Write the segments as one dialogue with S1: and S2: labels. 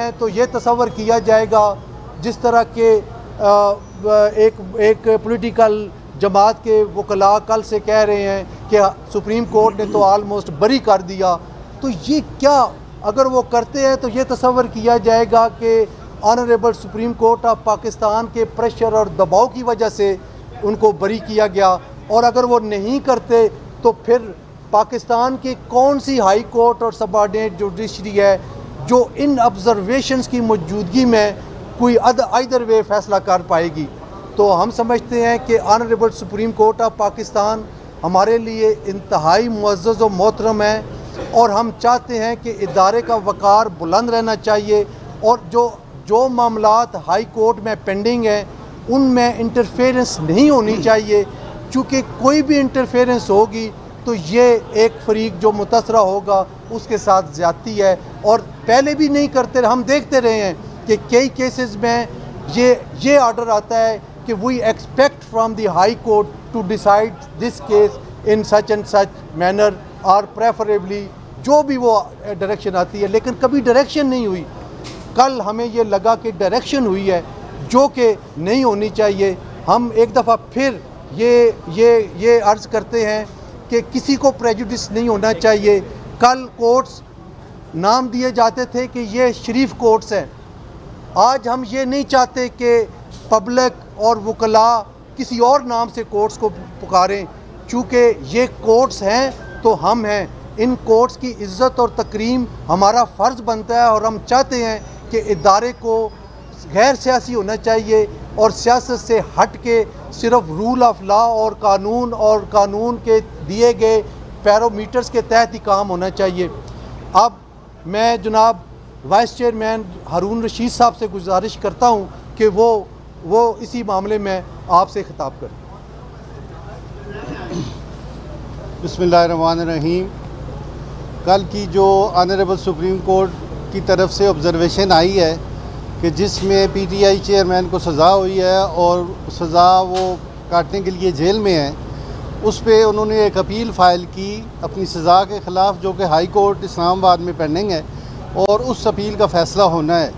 S1: हैं तो ये तसव्वुर किया जाएगा जिस तरह के एक पॉलिटिकल जमात के वकला कल से कह रहे हैं कि सुप्रीम कोर्ट ने तो आलमोस्ट बरी कर दिया। तो ये क्या, अगर वो करते हैं तो ये तसव्वुर किया जाएगा कि honourable supreme court of Pakistan के प्रेशर और दबाव की वजह से उनको बरी किया गया, और अगर वो नहीं करते तो फिर पाकिस्तान की कौन सी हाई कोर्ट और सबऑर्डिनेट जुडिशरी है जो इन ऑब्जर्वेशंस की मौजूदगी में कोई आइदर वे फैसला कर पाएगी। तो हम समझते हैं कि honourable supreme court of Pakistan हमारे लिए इंतहाई मुअज़्ज़ज़ व मोहतरम है, और हम चाहते हैं कि इदारे का वक़ार बुलंद रहना चाहिए, और जो मामलात हाई कोर्ट में पेंडिंग हैं उनमें इंटरफेरेंस नहीं होनी चाहिए, क्योंकि कोई भी इंटरफेरेंस होगी तो ये एक फरीक जो मुतासरा होगा उसके साथ ज़्यादती है। और पहले भी नहीं करते, हम देखते रहे हैं कि कई केसेस में ये ऑर्डर आता है कि we expect from the high court to decide this case in such and such manner और प्रेफरेबली जो भी वो डायरेक्शन आती है, लेकिन कभी डायरेक्शन नहीं हुई। कल हमें ये लगा कि डायरेक्शन हुई है जो कि नहीं होनी चाहिए। हम एक दफ़ा फिर ये अर्ज़ करते हैं कि किसी को प्रेजुडिस नहीं होना चाहिए। कल कोर्ट्स नाम दिए जाते थे कि ये शरीफ कोर्ट्स हैं, आज हम ये नहीं चाहते कि पब्लिक और वकला किसी और नाम से कोर्ट्स को पुकारें, चूँकि ये कोर्ट्स हैं तो हम हैं। इन कोर्ट्स की इज़्ज़त और तकरीम हमारा फ़र्ज़ बनता है, और हम चाहते हैं कि इदारे को गैर सियासी होना चाहिए और सियासत से हट के सिर्फ रूल ऑफ लॉ और कानून के दिए गए पैरामीटर्स के तहत ही काम होना चाहिए। अब मैं जनाब वाइस चेयरमैन हारून रशीद साहब से गुजारिश करता हूं कि वो इसी मामले में आपसे खिताब करें।
S2: बिस्मिल्लाहिर्रहमानिर्रहीम। कल की जो ऑनरेबल सुप्रीम कोर्ट की तरफ से ऑब्जर्वेशन आई है कि जिसमें पीटीआई चेयरमैन को सज़ा हुई है और सज़ा वो काटने के लिए जेल में है, उस पे उन्होंने एक अपील फ़ाइल की अपनी सज़ा के ख़िलाफ़, जो कि हाई कोर्ट इस्लामाबाद में पेंडिंग है, और उस अपील का फ़ैसला होना है।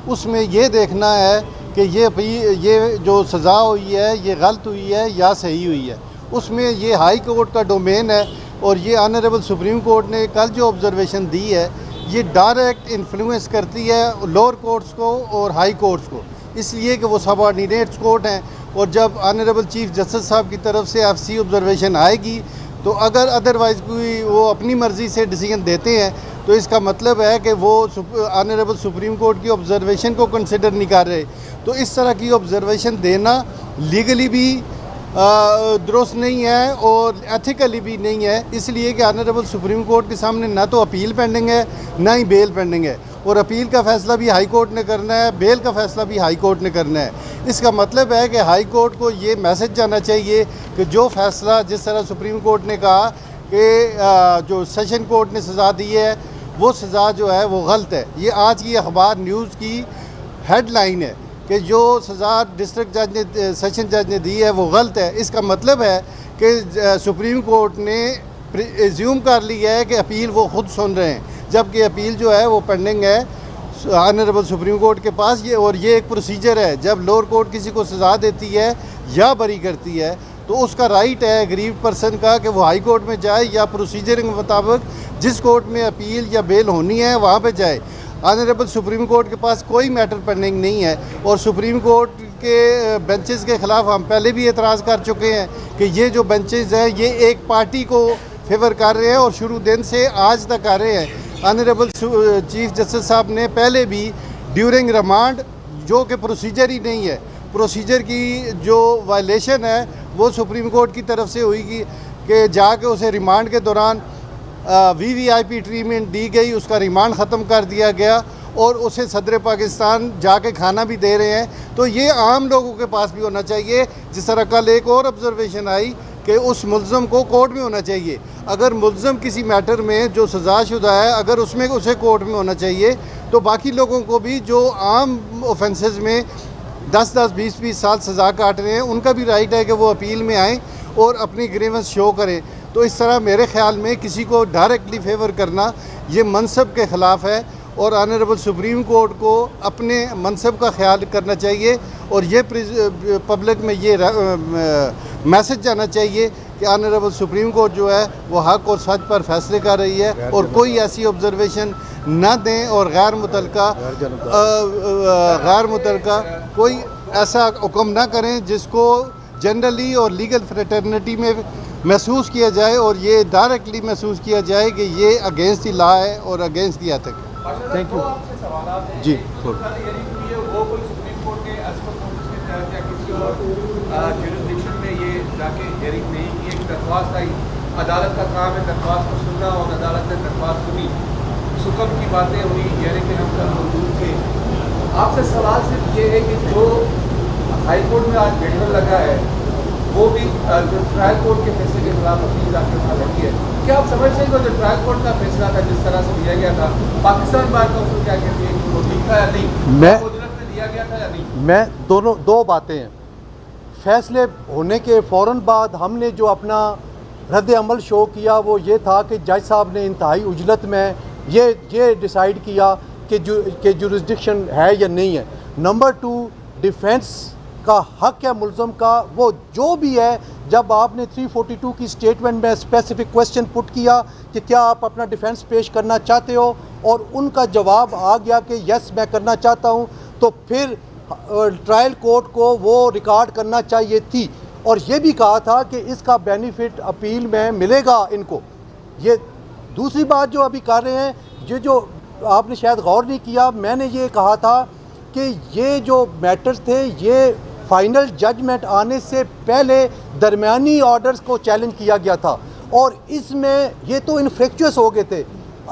S2: उसमें ये देखना है कि ये जो सज़ा हुई है ये गलत हुई है या सही हुई है। उसमें ये हाई कोर्ट का डोमेन है, और ये ऑनरेबल सुप्रीम कोर्ट ने कल जो ऑब्जर्वेशन दी है ये डायरेक्ट इन्फ्लुएंस करती है लोअर कोर्ट्स को और हाई कोर्ट्स को, इसलिए कि वो सबऑर्डिनेट्स कोर्ट हैं। और जब ऑनरेबल चीफ जस्टिस साहब की तरफ से एफसी ऑब्जर्वेशन आएगी तो अगर अदरवाइज़ कोई वो अपनी मर्ज़ी से डिसीजन देते हैं तो इसका मतलब है कि वो ऑनरेबल सुप्रीम कोर्ट की ऑब्जर्वेशन को कंसिडर नहीं कर रहे। तो इस तरह की ऑब्जर्वेशन देना लीगली भी दुरुस्त नहीं है और एथिकली भी नहीं है, इसलिए कि ऑनरेबल सुप्रीम कोर्ट के सामने ना तो अपील पेंडिंग है ना ही बेल पेंडिंग है, और अपील का फ़ैसला भी हाई कोर्ट ने करना है, बेल का फ़ैसला भी हाई कोर्ट ने करना है। इसका मतलब है कि हाई कोर्ट को ये मैसेज जाना चाहिए कि जो फ़ैसला जिस तरह सुप्रीम कोर्ट ने कहा कि जो सेशन कोर्ट ने सज़ा दी है वो सज़ा जो है वो गलत है। ये आज की अखबार न्यूज़ की हेडलाइन है कि जो सज़ा डिस्ट्रिक्ट जज ने सेशन जज ने दी है वो गलत है। इसका मतलब है कि सुप्रीम कोर्ट ने एज्यूम कर लिया है कि अपील वो ख़ुद सुन रहे हैं, जबकि अपील जो है वो पेंडिंग है ऑनरेबल सुप्रीम कोर्ट के पास। और ये एक प्रोसीजर है, जब लोअर कोर्ट किसी को सज़ा देती है या बरी करती है तो उसका राइट है गरीब पर्सन का कि वो हाई कोर्ट में जाए या प्रोसीजर के मुताबिक जिस कोर्ट में अपील या बेल होनी है वहाँ पे जाए। ऑनरेबल सुप्रीम कोर्ट के पास कोई मैटर पेंडिंग नहीं है, और सुप्रीम कोर्ट के बेंचेस के ख़िलाफ़ हम पहले भी एतराज़ कर चुके हैं कि ये जो बेंचेस हैं ये एक पार्टी को फेवर कर रहे हैं और शुरू दिन से आज तक आ रहे हैं। ऑनरेबल चीफ जस्टिस साहब ने पहले भी ड्यूरिंग रिमांड, जो कि प्रोसीजर ही नहीं है, प्रोसीजर की जो वायलेशन है वो सुप्रीम कोर्ट की तरफ से हुई कि जाके उसे रिमांड के दौरान वीवीआईपी ट्रीटमेंट दी गई, उसका रिमांड ख़त्म कर दिया गया और उसे सदर पाकिस्तान जाके खाना भी दे रहे हैं। तो ये आम लोगों के पास भी होना चाहिए। जिस तरह कल एक और ऑब्जर्वेशन आई कि उस मुल्ज़म को कोर्ट में होना चाहिए। अगर मुल्ज़म किसी मैटर में जो सज़ाशुदा है अगर उसमें उसे कोर्ट में होना चाहिए, तो बाकी लोगों को भी जो आम ऑफेंसेस में 10-10, 20-20 साल सज़ा काट रहे हैं उनका भी राइट है कि वो अपील में आएँ और अपनी ग्रीवेंस शो करें। तो इस तरह मेरे ख़्याल में किसी को डायरेक्टली फेवर करना ये मनसब के ख़िलाफ़ है और ऑनरेबल सुप्रीम कोर्ट को अपने मनसब का ख्याल करना चाहिए और ये पब्लिक में ये मैसेज जाना चाहिए कि ऑनरेबल सुप्रीम कोर्ट जो है वो हक और सच पर फैसले कर रही है और कोई ऐसी ऑब्जर्वेशन ना दें और गैर मुतलका कोई ऐसा हुक्म ना करें जिसको जनरली और लीगल फ्रेटर्निटी में महसूस किया जाए और ये डायरेक्टली महसूस किया जाए कि ये अगेंस्ट द लॉ है और against the ethic.
S1: Thank you जी।
S3: अदालत का काम है दरख्वास्त को सुनना और अदालत ने दरख्वास्त सुनी, सुकम की बातें हुई, यानी कि हम सब मौजूद थे। आपसे सवाल सिर्फ ये है कि जो हाई कोर्ट में आज बेडर लगा है वो भी जो ट्रायल कोर्ट के फैसले के खिलाफ अपील दाखिल लगी है, क्या आप समझ सकते हो जो ट्रायल कोर्ट का फैसला था जिस तरह से लिया गया था, पाकिस्तान बार काउंसिल क्या कहती है कि वो ठीक था या नहीं, उजरत में दिया गया था या नहीं?
S1: मैं दो बातें हैं। फैसले होने के फ़ौरन बाद हमने जो अपना रद्द अमल शो किया वो ये था कि जज साहब ने इंतहाई उजलत में ये डिसाइड किया कि जुरिस्डिक्शन है या नहीं है। नंबर 2, डिफेंस का हक है मुल्ज़म का, वो जो भी है। जब आपने 342 की स्टेटमेंट में स्पेसिफिक क्वेश्चन पुट किया कि क्या आप अपना डिफेंस पेश करना चाहते हो और उनका जवाब आ गया कि यस मैं करना चाहता हूँ, तो फिर ट्रायल कोर्ट को वो रिकॉर्ड करना चाहिए थी और ये भी कहा था कि इसका बेनिफिट अपील में मिलेगा इनको। ये दूसरी बात जो अभी कर रहे हैं, ये जो आपने शायद गौर नहीं किया, मैंने ये कहा था कि ये जो मैटर्स थे ये फाइनल जजमेंट आने से पहले दरमियानी ऑर्डर्स को चैलेंज किया गया था और इसमें ये तो इनफ्रेक्चुअस हो गए थे।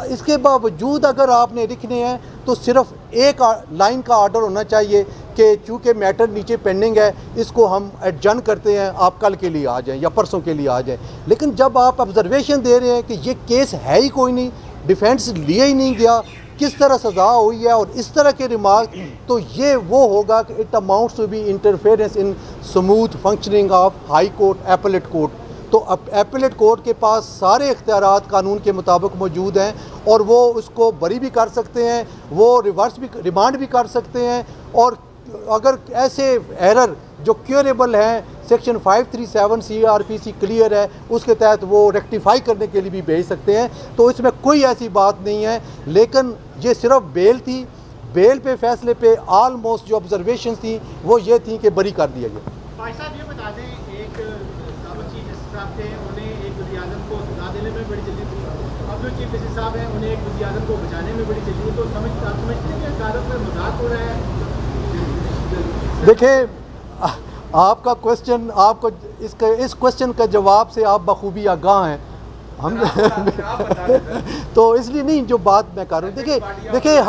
S1: इसके बावजूद अगर आपने लिखने हैं तो सिर्फ एक लाइन का ऑर्डर होना चाहिए कि चूँकि मैटर नीचे पेंडिंग है इसको हम एडजर्न करते हैं, आप कल के लिए आ जाएं या परसों के लिए आ जाएं। लेकिन जब आप ऑब्जर्वेशन दे रहे हैं कि ये केस है ही कोई नहीं, डिफेंस लिए ही नहीं गया, किस तरह सज़ा हुई है और इस तरह के रिमार्क, तो ये वो होगा कि it amounts to be interference in smooth functioning of high court appellate court. तो अब एपलेट कोर्ट के पास सारे इख्तियारात कानून के मुताबिक मौजूद हैं और वो उसको बरी भी कर सकते हैं, वो रिमांड भी कर सकते हैं और अगर ऐसे एरर जो क्योरेबल हैं, सेक्शन 537 CRPC क्लियर है, उसके तहत वो रेक्टिफाई करने के लिए भी भेज सकते हैं। तो इसमें कोई ऐसी बात नहीं है, लेकिन ये सिर्फ बेल थी। बेल पे फैसले पे ऑलमोस्ट जो ऑब्जर्वेशन थी वो ये थी कि बरी कर दिया गया।
S4: भाई साहब ये बता दें, एक चीफ जस्टिस साहब थे, उन्हें एक वज़ीर आज़म को सजा देने में बड़ी जल्दी थी, अब जो चीफ जस्टिस साहब हैं उन्हें एक वज़ीर आज़म को बचाने में बड़ी जल्दी है, तो समझते हैं कि अदालत में मजाक हो रहा है?
S1: देखिए, आपका क्वेश्चन, आपको इस क्वेश्चन का जवाब से आप बखूबी आगाह हैं, हम तो इसलिए नहीं जो बात मैं कर रहा हूँ। देखिए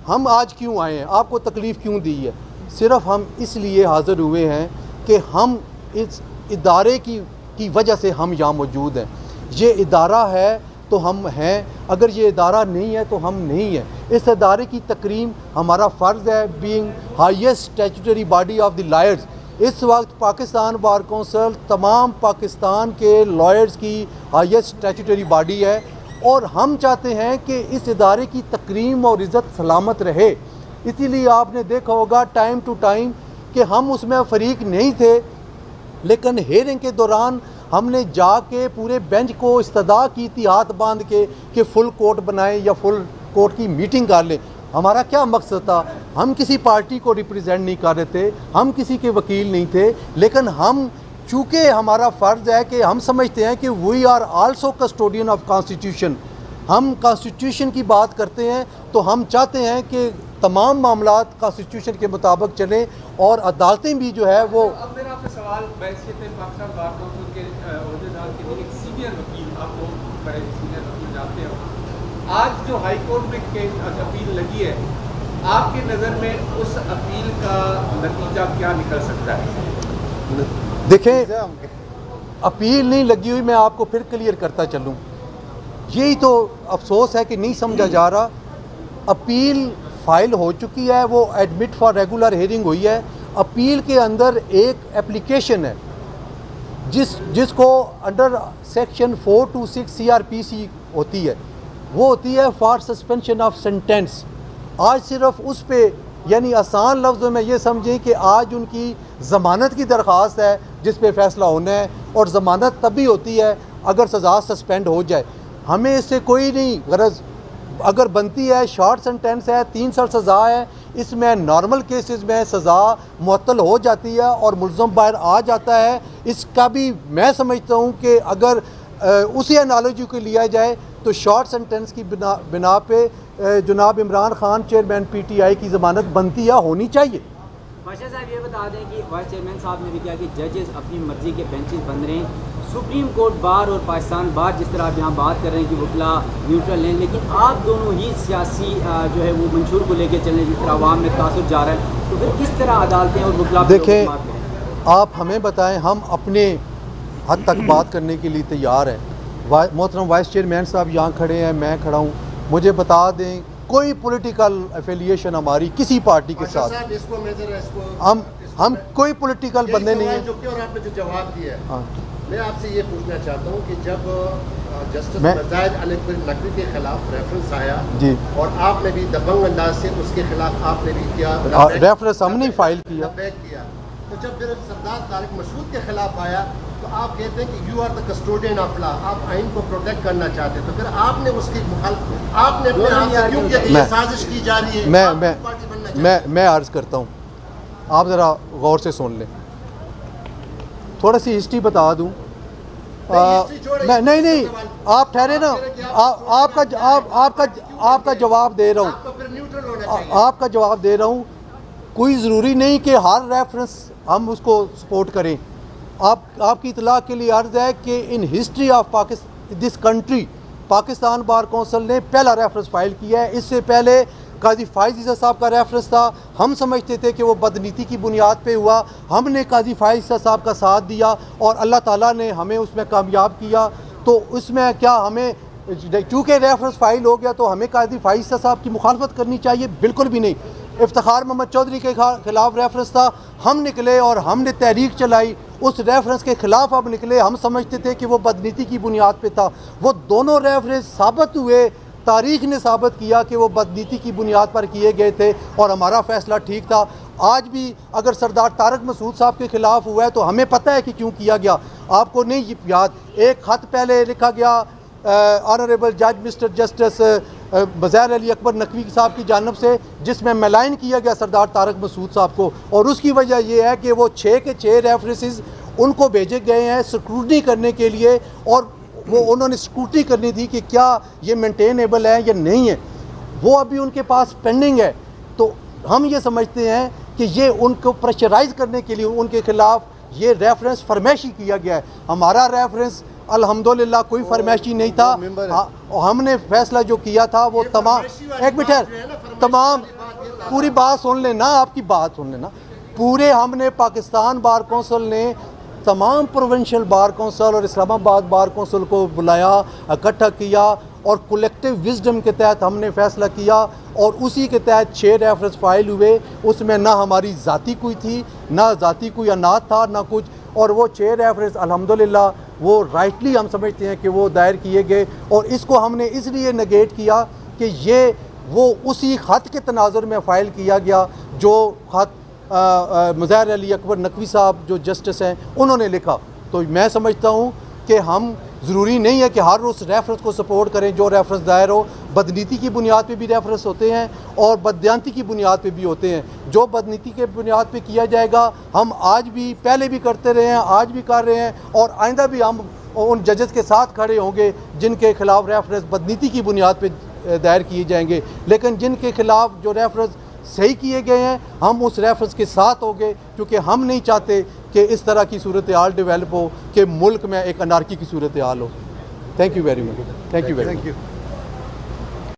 S1: हम आज क्यों आए हैं, आपको तकलीफ़ क्यों दी है? सिर्फ हम इसलिए हाज़िर हुए हैं कि हम इस इदारे की वजह से हम यहाँ मौजूद हैं। ये इदारा है तो हम हैं, अगर ये इदारा नहीं है तो हम नहीं हैं। इस इदारे की तकरीम हमारा फ़र्ज़ है, being highest statutory body of the lawyers. इस वक्त पाकिस्तान बार कौंसिल तमाम पाकिस्तान के लॉयर्स की हाईएस्ट स्टैट्यूटरी बॉडी है और हम चाहते हैं कि इस इदारे की तकरीम और इज़्ज़त सलामत रहे। इसीलिए आपने देखा होगा टाइम टू टाइम कि हम उसमें फ़रीक नहीं थे, लेकिन हेयरिंग के दौरान हमने जाके पूरे बेंच को इस्तदा की थी हाथ बांध के कि फुल कोर्ट बनाएं या फुल कोर्ट की मीटिंग कर लें। हमारा क्या मकसद था? हम किसी पार्टी को रिप्रेजेंट नहीं कर रहे थे, हम किसी के वकील नहीं थे, लेकिन हम चूँकि हमारा फ़र्ज़ है कि हम समझते हैं कि we are also custodian of constitution, हम कॉन्स्टिट्यूशन की बात करते हैं, तो हम चाहते हैं कि तमाम मामलात कॉन्स्टिट्यूशन के मुताबिक चलें और अदालतें भी जो है वो।
S3: अब मेरा आपसे सवाल, पाकिस्तान बार काउंसिल के अहदेदार के लिए एक सीनियर वकील, आप लोग बड़े सीनियर वकील जानते हो, आज जो हाई कोर्ट में अपील लगी है, आपकी नज़र में उस अपील का नतीजा क्या निकल सकता है?
S1: देखें, अपील नहीं लगी हुई, मैं आपको फिर क्लियर करता चलूँ, यही तो अफसोस है कि नहीं समझा जा रहा। अपील फाइल हो चुकी है, वो एडमिट फॉर रेगुलर हेयरिंग हुई है। अपील के अंदर एक एप्लीकेशन है जिसको अंडर सेक्शन 426 CRPC होती है, वो होती है फॉर सस्पेंशन ऑफ सेंटेंस। आज सिर्फ उस पे यानी आसान लफ्ज़ों में ये समझें कि आज उनकी ज़मानत की दरख्वास्त है जिस पे फ़ैसला होना है, और ज़मानत तभी होती है अगर सज़ा सस्पेंड हो जाए। हमें इससे कोई नहीं गरज, अगर बनती है शॉर्ट सेंटेंस है, 3 साल सज़ा है, इसमें नॉर्मल केसेस में सज़ा मुअत्तल हो जाती है और मुल्ज़म बाहर आ जाता है। इसका भी मैं समझता हूँ कि अगर उसी एनालॉजी को लिया जाए तो शॉर्ट सेंटेंस की बिना पे जनाब इमरान खान चेयरमैन PTI की ज़मानत बनती है, होनी चाहिए।
S5: बादशाह साहब ये बता दें कि वाइस चेयरमैन साहब ने भी कहा कि जजेस अपनी मर्ज़ी के बेंचेस बन रहे हैं, सुप्रीम कोर्ट बार और पाकिस्तान बार जिस तरह आप यहाँ बात कर रहे हैं कि वकला न्यूट्रल हैं, लेकिन आप दोनों ही सियासी जो है वो मंशूर को लेकर चल रहे हैं, जिस तरह आवाम में तासुर जा रहा है, तो फिर किस तरह अदालतें और वकला
S1: देखें, आप हमें बताएं, हम अपने हद तक बात करने के लिए तैयार हैं। मोहतरम वाइस चेयरमैन साहब यहाँ खड़े हैं, मैं खड़ा हूँ, मुझे बता दें कोई पॉलिटिकल एफिलिएशन हमारी किसी पार्टी के साथ, हम कोई पॉलिटिकल बंदे नहीं हैं।
S6: और आपने जो जवाब दिया है, मैं आपसे ये पूछना चाहता हूँ कि जब जस्टिस मजाहिद अली नकवी के खिलाफ रेफरेंस आया जी, और आपने भी दबंग अंदाज से उसके खिलाफ आपने भी किया
S1: रेफरेंस, हमने फाइल किया,
S6: तो जब फिर सरदार तारिक मसूद के खिलाफ आया तो आप कहते हैं कि you are the custodian of law, आप आइन को प्रोटेक्ट करना चाहते हैं, तो फिर आपने उसकी मुखालफत आपने अपने आप से क्यों किया कि ये साजिश की जा रही है?
S1: मैं अर्ज करता हूँ, आप ज़रा गौर से सुन लें, थोड़ा सी हिस्ट्री बता दूँ। नहीं, आप ठहरे ना, आपका जवाब दे रहा हूँ, आपका जवाब दे रहा हूँ। कोई ज़रूरी नहीं कि हर रेफरेंस हम उसको सपोर्ट करें। आपकी इतला के लिए अर्ज़ है कि in history of this country Pakistan bar council ने पहला रेफरेंस फाइल किया है। इससे पहले काजी फाइज़ ईसा साहब का रेफरेंस था, हम समझते थे कि वो बदनीति की बुनियाद पे हुआ, हमने काजी फाइज़ ईसा साहब का साथ दिया और अल्लाह ताला ने हमें उसमें कामयाब किया। तो उसमें क्या हमें, चूँकि रेफरेंस फाइल हो गया तो हमें काजी फाइज़ ईसा साहब की मुखालफत करनी चाहिए? बिल्कुल भी नहीं। इफ्तिखार मोहम्मद चौधरी के खिलाफ रेफरेंस था, हम निकले और हमने तहरीक चलाई, उस रेफरेंस के ख़िलाफ़ अब निकले, हम समझते थे कि वो बदनीति की बुनियाद पे था। वो दोनों रेफरेंस साबित हुए, तारीख़ ने साबित किया कि वो बदनीति की बुनियाद पर किए गए थे और हमारा फ़ैसला ठीक था। आज भी अगर सरदार तारिक मसूद साहब के ख़िलाफ़ हुआ है तो हमें पता है कि क्यों किया गया। आपको नहीं याद, एक ख़त पहले लिखा गया ऑनरेबल जज मिस्टर जस्टिस मज़ाहिर अली अकबर नकवी साहब की जानब से, जिसमें मेलाइन किया गया सरदार तारिक मसूद साहब को, और उसकी वजह यह है कि वो 6 के 6 रेफरेंसेस उनको भेजे गए हैं स्क्रूटनी करने के लिए, और वो उन्होंने स्क्रूटनी करनी थी कि क्या ये मेंटेनेबल है या नहीं है, वो अभी उनके पास पेंडिंग है। तो हम ये समझते हैं कि ये उनको प्रेशराइज करने के लिए उनके ख़िलाफ़ ये रेफरेंस फरमाइशी किया गया है। हमारा रेफरेंस अल्हम्दुलिल्लाह कोई फरमाइशी नहीं था। हमने फैसला जो किया था वो तमाम, एक मिनट, तमाम पूरी बात सुन लेना, आपकी बात सुन लेना, पूरे हमने पाकिस्तान बार कौंसिल ने तमाम प्रोविंशियल बार कौंसिल और इस्लामाबाद बार कौंसिल को बुलाया, इकट्ठा किया और कलेक्टिव विजडम के तहत हमने फ़ैसला किया और उसी के तहत 6 रेफरेंस फाइल हुए। उसमें ना हमारी ज़ाती कोई थी, ना ज़ाती कोई अनाथ था, ना कुछ, और वो 6 रेफरेंस अल्हम्दुलिल्लाह वो राइटली हम समझते हैं कि वो दायर किए गए। और इसको हमने इसलिए नेगेट किया कि ये वो उसी ख़त के तनाजुर में फ़ाइल किया गया जो ख़त मज़ाहिर अली अकबर नकवी साहब जो जस्टिस हैं उन्होंने लिखा। तो मैं समझता हूँ कि हम ज़रूरी नहीं है कि हर उस रेफरेंस को सपोर्ट करें जो रेफरेंस दायर हो। बदनीति की बुनियाद पे भी रेफरेंस होते हैं और बदयांती की बुनियाद पे भी होते हैं। जो बदनीति के बुनियाद पे किया जाएगा हम आज भी, पहले भी करते रहे हैं, आज भी कर रहे हैं और आइंदा भी हम उन जजेस के साथ खड़े होंगे जिनके खिलाफ रेफरेंस बदनीति की बुनियाद पे दायर किए जाएंगे। लेकिन जिनके खिलाफ जो रेफरेंस सही किए गए हैं हम उस रेफरेंस के साथ होंगे, क्योंकि हम नहीं चाहते कि इस तरह की सूरत हाल डेवलप हो कि मुल्क में एक अनार्की की सूरत हाल हो। Thank you very much. Thank you very much.